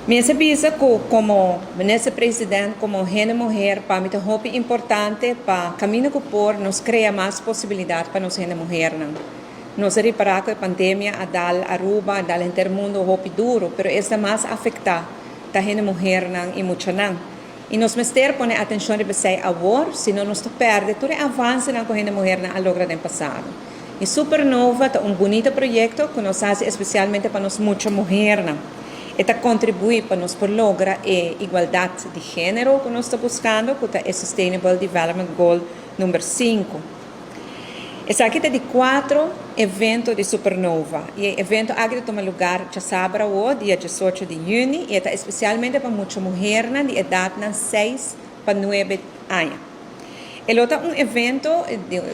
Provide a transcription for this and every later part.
Me sabisa que como vice-presidente, como gente mulher, para mim é importante para caminho que por nos cria mais possibilidade para nós gente mulher não. Nós reparar que a pandemia a dal Aruba, a dal intermundo hopi duro, pero esta mais afeta a gente mulher não e muito não. E nós mister põe atenção de você agora, senão nós perde todo o avanço na gente mulher na logra do passado. E Supernova é bonito projeto que nós faz especialmente para nós muita mulher não. Esta contribui para nós por lograr a igualdade de gênero que nós estamos buscando, que é o Sustainable Development Goal número 5. Essa aqui é de 4 eventos de Supernova. E o evento aqui toma lugar já sábado, dia 18 de junho, e é especialmente para muitas mulheres de idade de 6 para 9 anos. Ele é evento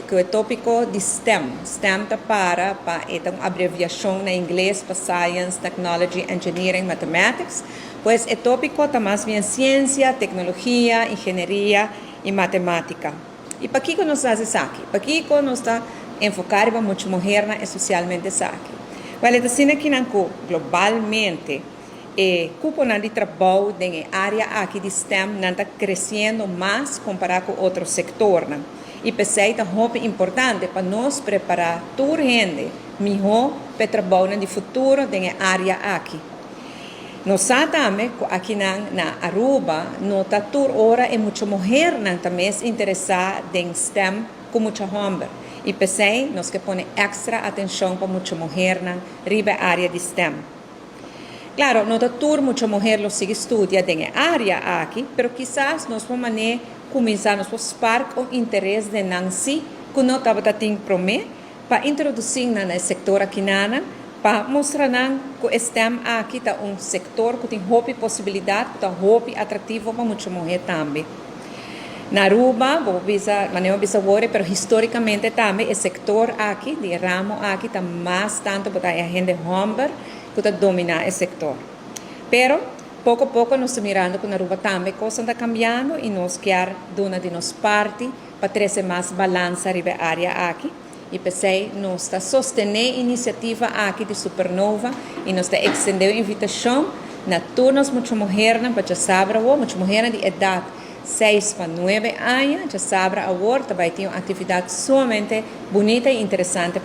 que é tópico de STEM. STEM é uma abreviação em inglês para Science, Technology, Engineering, Mathematics. Pois é tópico de mais bem ciência, tecnologia, engenharia e matemática. E para que nós fazemos isso aqui? Para que nós estamos enfocados para muitas mulheres, especialmente isso aqui? Well, é assim que globalmente o cupo de trabalho na área aqui de STEM está crescendo mais comparado com outros setores. E pensei que é muito importante para nós preparar toda a gente melhor para o trabalho no futuro na área aqui. Nós sabemos que aqui na Aruba, toda hora é muita mulher também interessada em STEM como muita homem. E pensei nós que põe extra atenção para muita mulher na área de STEM. Claro, não toda muita mulher lo sigue estudia na área aqui, mas quizás nós podemos começar a spark o interesse de Nancy, que não estava tendo problema, para introduzir no setor aqui para mostrar que o STEM aqui é setor que tem muita possibilidade, que é muito atrativo para muita mulher também. Na Aruba, não vou agora, mas historicamente também o setor aqui, de ramo aqui, está mais tanto para a gente homem que domina o setor. Pero, pouco a pouco, nós estamos mirando que na Aruba também coisas estão cambiando e nós queremos dar de nossa parte para trazer mais balança na área aqui. E pensei, nós estamos sustentando a iniciativa aqui de Supernova e nós estamos estendendo a invitação na turnos muitas mulheres para já saber, muitas mulheres de idade 6 para 9 anos, já sabe agora, também tem uma atividade somente bonita e interessante